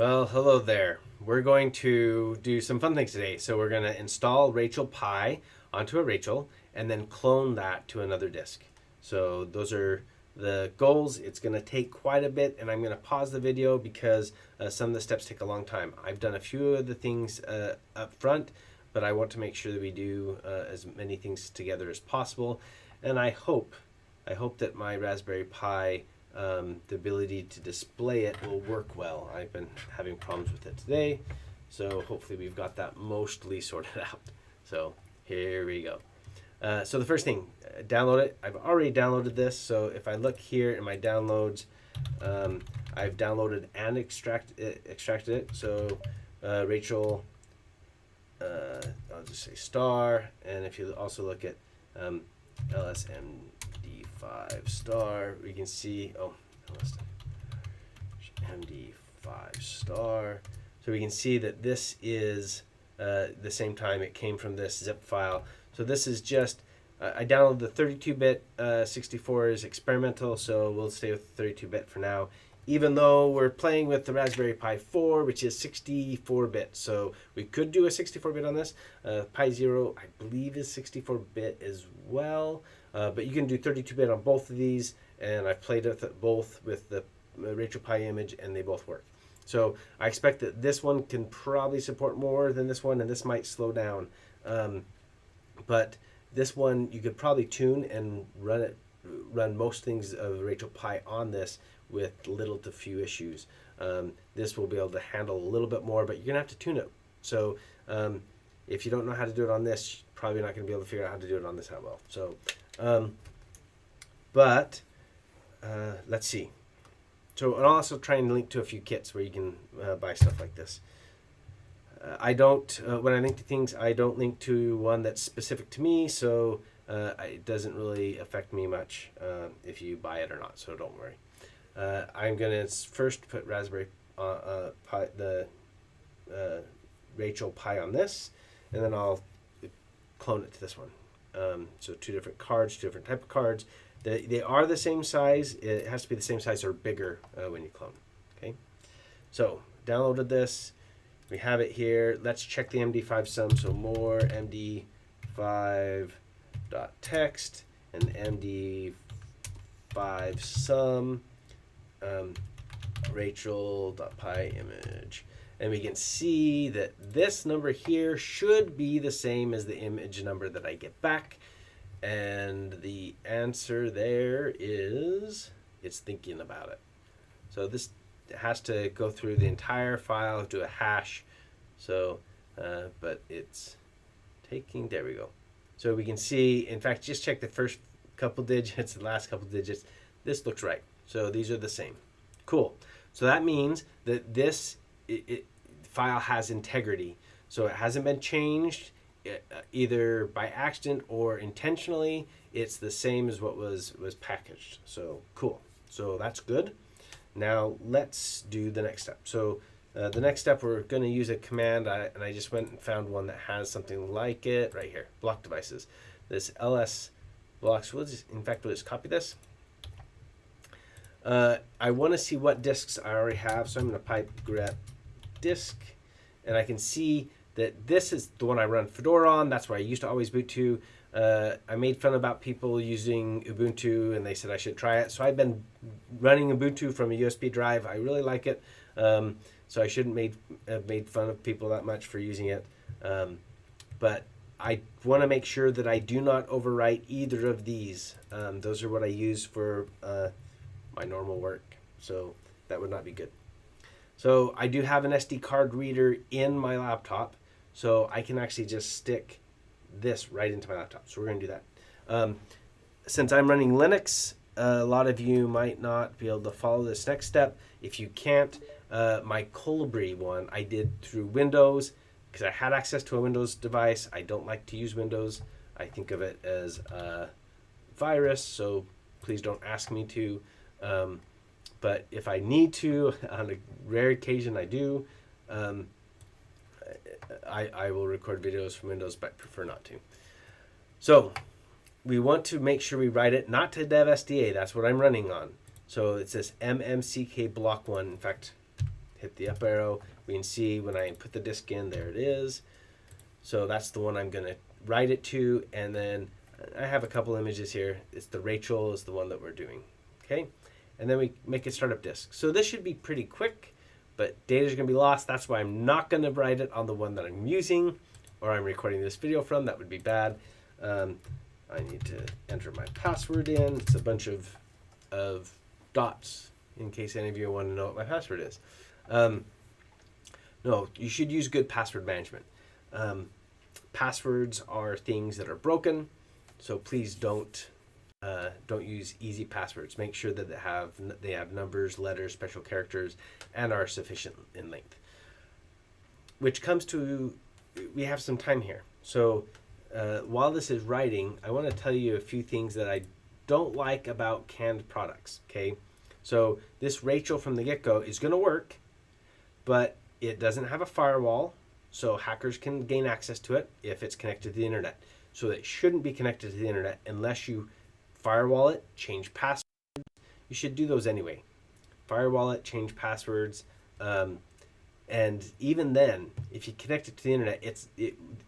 Well, hello there. We're going to do some fun things today. So we're going to install RachelPi onto a Rachel and then clone that to another disk. So those are the goals. It's going to take quite a bit, and I'm going to pause the video because some of the steps take a long time. I've done a few of the things up front, but I want to make sure that we do as many things together as possible. And I hope that my Raspberry Pi, the ability to display it will work well. I've been having problems with it today, so hopefully we've got that mostly sorted out. So here we go. So the first thing, download it. I've already downloaded this, so if I look here in my downloads, I've downloaded and extracted it. So Rachel, I'll just say star, and if you also look at lsmd5 star, we can see, lsmd5 star. So we can see that this is the same time it came from this zip file. So this is just, I downloaded the 32-bit, 64 is experimental, so we'll stay with 32-bit for now, even though we're playing with the Raspberry Pi 4, which is 64-bit. So we could do a 64-bit on this. Pi Zero, I believe, is 64-bit as well, but you can do 32-bit on both of these, and I've played with both with the RachelPi image, and they both work. So I expect that this one can probably support more than this one, and this might slow down. But this one you could probably tune and run most things of RachelPi on this with little to few issues. This will be able to handle a little bit more, but you're gonna have to tune it. So if you don't know how to do it on this, you're probably not gonna be able to figure out how to do it on this that well. So, let's see. So, and I'll also try and link to a few kits where you can buy stuff like this. I don't, when I link to things, I don't link to one that's specific to me, so it doesn't really affect me much if you buy it or not, so don't worry. I'm going to first put Raspberry Pi, the RachelPi on this, and then I'll clone it to this one. So two different cards, two different type of cards. They are the same size. It has to be the same size or bigger when you clone. Okay, so downloaded this. We have it here. Let's check the MD5 sum. So more MD5.text and MD5 sum Rachel.pi image. And we can see that this number here should be the same as the image number that I get back. And the answer there is, it's thinking about it. So this has to go through the entire file, do a hash. So, but it's taking, there we go. So we can see, in fact, just check the first couple digits, the last couple digits. This looks right. So these are the same. Cool. So that means that this file has integrity. So it hasn't been changed either by accident or intentionally. It's the same as what was packaged. So cool. So that's good. Now let's do the next step. So the next step, we're going to use a command, and I just went and found one that has something like it right here. Block devices. This ls blocks. We'll just copy this. I want to see what disks I already have, so I'm going to pipe grep disk, and I can see that this is the one I run Fedora on. That's where I used to always boot to. I made fun about people using Ubuntu, and they said I should try it. So I've been running Ubuntu from a USB drive. I really like it, so I shouldn't have made fun of people that much for using it. But I want to make sure that I do not overwrite either of these. Those are what I use for my normal work, so that would not be good. So I do have an SD card reader in my laptop, so I can actually just stick this right into my laptop. So we're going to do that. Since I'm running Linux, a lot of you might not be able to follow this next step. If you can't, my Colibri one I did through Windows because I had access to a Windows device. I don't like to use Windows. I think of it as a virus, so please don't ask me to. But if I need to, on a rare occasion I do, I will record videos from Windows, but prefer not to. So we want to make sure we write it not to dev SDA. That's what I'm running on. So it says mmck block 1. In fact, hit the up arrow, we can see when I put the disk in, there it is. So that's the one I'm going to write it to, and then I have a couple images here. It's the Rachel is the one that we're doing, okay? And then we make a startup disk. So this should be pretty quick, but data is going to be lost. That's why I'm not going to write it on the one that I'm using or I'm recording this video from. That would be bad. I need to enter my password in. It's a bunch of dots in case any of you want to know what my password is. No, you should use good password management. Passwords are things that are broken, so please don't use easy passwords. Make sure that they have numbers, letters, special characters, and are sufficient in length. Which comes to, we have some time here. So while this is writing, I want to tell you a few things that I don't like about canned products. Okay, so this Rachel from the get-go is going to work, but it doesn't have a firewall, so hackers can gain access to it if it's connected to the internet. So it shouldn't be connected to the internet unless you firewall it, change passwords. You should do those anyway. Firewall it, change passwords, and even then, if you connect it to the internet,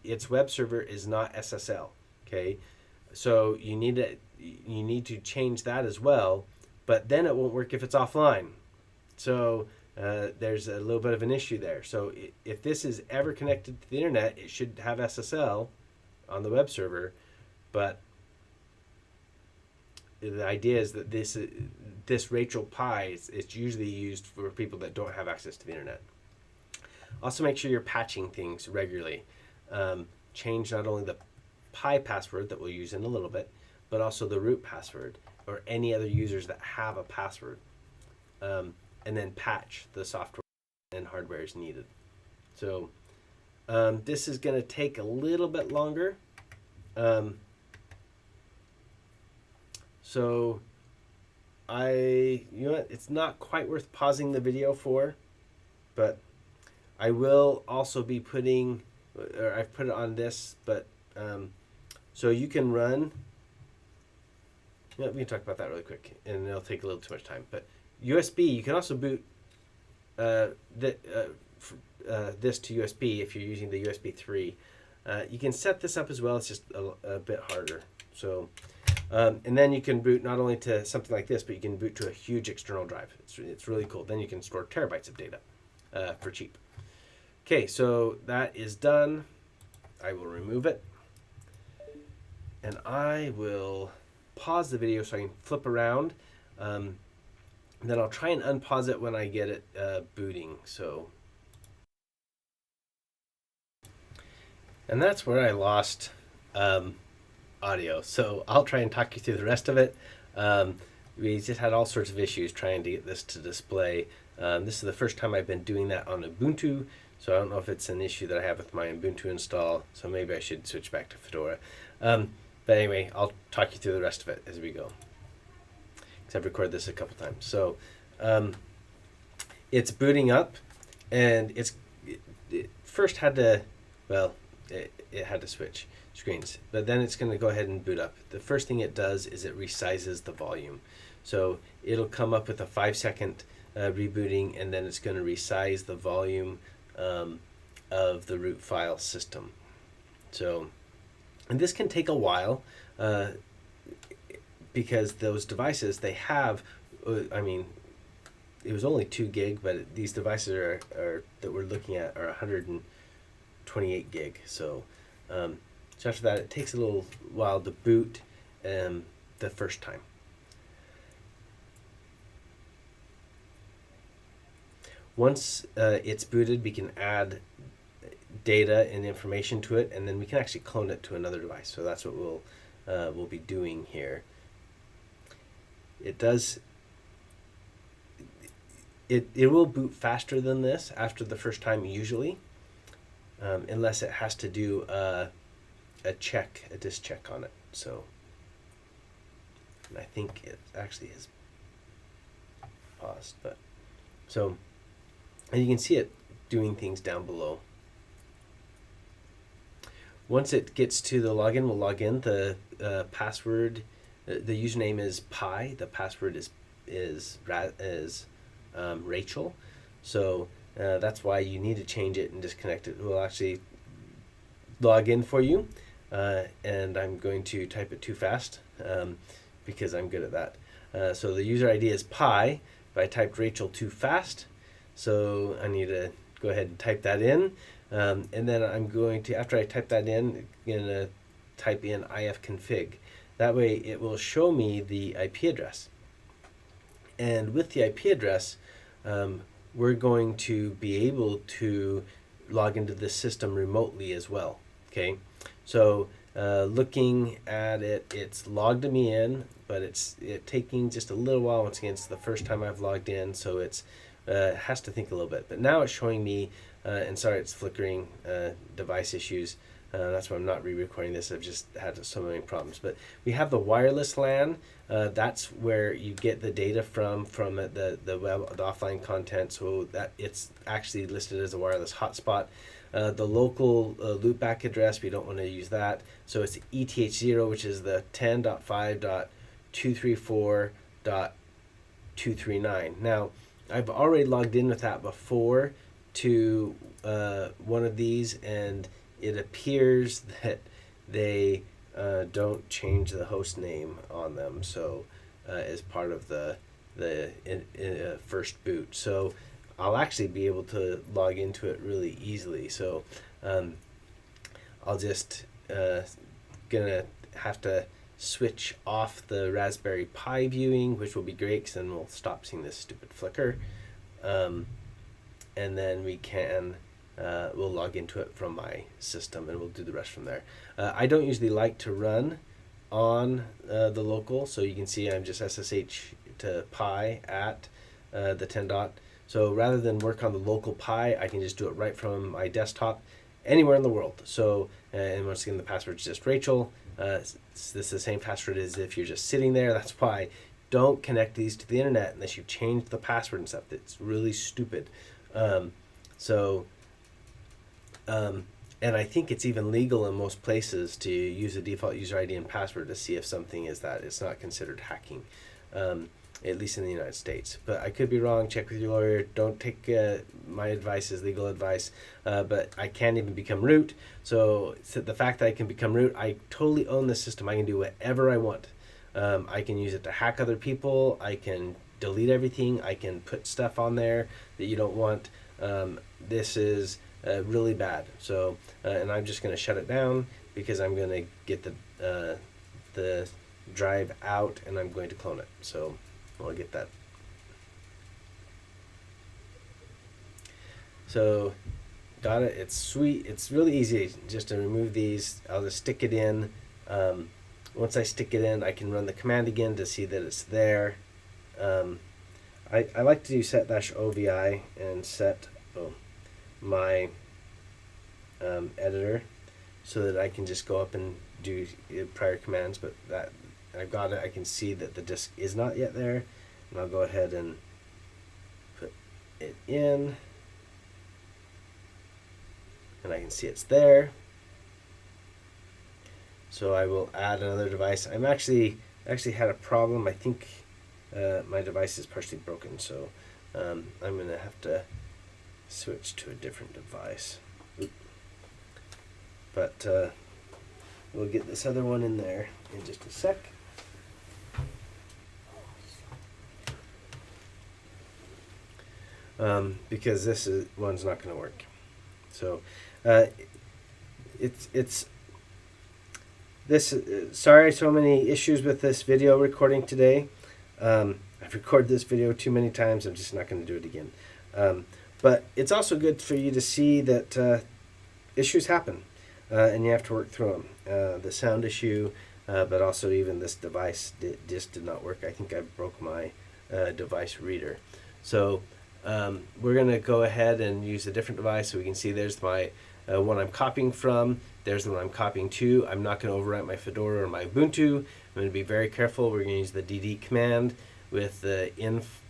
its web server is not SSL. Okay, so you need to change that as well. But then it won't work if it's offline. So there's a little bit of an issue there. So if this is ever connected to the internet, it should have SSL on the web server, but the idea is that this RachelPi it's usually used for people that don't have access to the internet. Also, make sure you're patching things regularly. Change not only the Pi password that we'll use in a little bit, but also the root password or any other users that have a password. And then patch the software and hardware as needed. So this is going to take a little bit longer. So you know what, it's not quite worth pausing the video for, but I will also be putting, or I've put it on this, but so you can run, we can talk about that really quick and it'll take a little too much time, but USB, you can also boot this to USB if you're using the USB 3. You can set this up as well, it's just a bit harder. So, and then you can boot not only to something like this, but you can boot to a huge external drive. It's really cool. Then you can store terabytes of data for cheap. Okay, so that is done. I will remove it. And I will pause the video so I can flip around. Then I'll try and unpause it when I get it booting. So, and that's where I lost audio. So I'll try and talk you through the rest of it. We just had all sorts of issues trying to get this to display. This is the first time I've been doing that on Ubuntu, so I don't know if it's an issue that I have with my Ubuntu install. So maybe I should switch back to Fedora. But anyway, I'll talk you through the rest of it as we go. I've recorded this a couple times. So it's booting up, and it first had to, it had to switch screens, but then it's going to go ahead and boot up. The first thing it does is it resizes the volume. So it'll come up with a 5-second rebooting, and then it's going to resize the volume of the root file system. So, and this can take a while. Because those devices, they have, I mean, it was only 2 gig, but these devices are that we're looking at are 128 gig. So, so after that, it takes a little while to boot the first time. Once it's booted, we can add data and information to it, and then we can actually clone it to another device. So that's what we'll be doing here. It does. It will boot faster than this after the first time usually, unless it has to do a disk check on it. So, and I think it actually is paused, but so, and you can see it doing things down below. Once it gets to the login, we'll log in. The password. The username is Pi. The password is Rachel. So That's why you need to change it and disconnect it. It will actually log in for you, and I'm going to type it too fast because I'm good at that. So the user ID is pi, but I typed Rachel too fast, so I need to go ahead and type that in, and then I'm going to, after I type that in, I'm going to type in ifconfig. That way it will show me the IP address. And with the IP address, we're going to be able to log into this system remotely as well. Okay, so looking at it, it's logged me in, but it's taking just a little while. Once again, it's the first time I've logged in, so it's has to think a little bit. But now it's showing me, and sorry, it's flickering device issues. That's why I'm not re-recording this. I've just had so many problems. But we have the wireless LAN. That's where you get the data from the web, the offline content. So that it's actually listed as a wireless hotspot. The local loopback address, we don't want to use that. So it's ETH0, which is the 10.5.234.239. Now, I've already logged in with that before to one of these, and it appears that they don't change the host name on them, so as part of the first boot. So I'll actually be able to log into it really easily. So I'll just gonna have to switch off the Raspberry Pi viewing, which will be great because then we'll stop seeing this stupid flicker, and then we can we'll log into it from my system, and we'll do the rest from there. I don't usually like to run on the local, so you can see I'm just SSH to Pi at the 10 dot. So rather than work on the local Pi, I can just do it right from my desktop anywhere in the world. So, and once again, the password is just Rachel. This is the same password as if you're just sitting there. That's why don't connect these to the internet unless you change the password and stuff. It's really stupid. And I think it's even legal in most places to use a default user ID and password to see if something is that. It's not considered hacking, at least in the United States. But I could be wrong. Check with your lawyer. Don't take my advice as legal advice. But I can't even become root. So the fact that I can become root, I totally own the system. I can do whatever I want. I can use it to hack other people. I can delete everything. I can put stuff on there that you don't want. This is really bad. So, and I'm just going to shut it down because I'm going to get the drive out and I'm going to clone it. So I'll get that. So got it. It's sweet. It's really easy just to remove these. I'll just stick it in. Once I stick it in, I can run the command again to see that it's there. I like to do set-ovi and set my editor so that I can just go up and do prior commands, but that I've got it. I can see that the disk is not yet there, and I'll go ahead and put it in, and I can see it's there. So I will add another device. I'm actually had a problem. I think my device is partially broken, so I'm gonna have to switch to a different device. Oop. But we'll get this other one in there in just a sec. Because this one's not going to work. So sorry, so many issues with this video recording today. I've recorded this video too many times. I'm just not going to do it again. But it's also good for you to see that issues happen, and you have to work through them. The sound issue, but also even this device just did not work. I think I broke my device reader. So we're going to go ahead and use a different device so we can see there's my one I'm copying from. There's the one I'm copying to. I'm not going to overwrite my Fedora or my Ubuntu. I'm going to be very careful. We're going to use the dd command with the inf,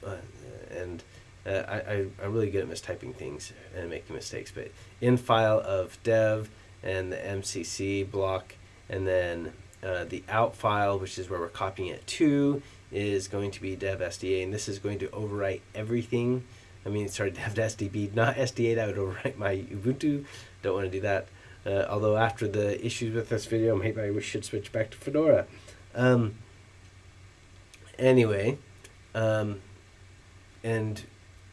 and I'm really good at mistyping things and making mistakes, but in file of dev and the MCC block, and then the out file, which is where we're copying it to, is going to be dev SDA, and this is going to overwrite everything I mean, sorry, dev SDB, not SD8. I would overwrite my Ubuntu. Don't want to do that. Although after the issues with this video, maybe we should switch back to Fedora. Anyway, and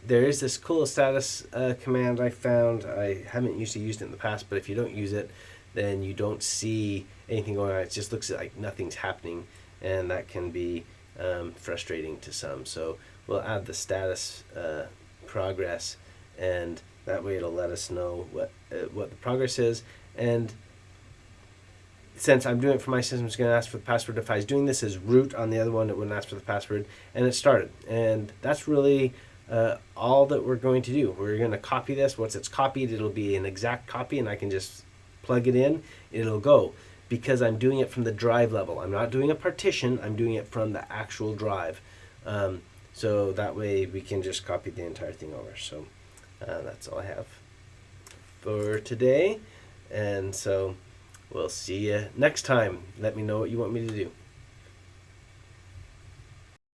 there is this cool status command I found. I haven't usually used it in the past, but if you don't use it, then you don't see anything going on. It just looks like nothing's happening, and that can be frustrating to some. So we'll add the status progress, and that way it'll let us know what the progress is. And since I'm doing it for my system, it's going to ask for the password. If I was doing this as root on the other one, it wouldn't ask for the password, and it started. And that's really all that we're going to do. We're going to copy this. Once it's copied, it'll be an exact copy, and I can just plug it in. It'll go, because I'm doing it from the drive level. I'm not doing a partition. I'm doing it from the actual drive. So that way we can just copy the entire thing over. So that's all I have for today. And so we'll see you next time. Let me know what you want me to do.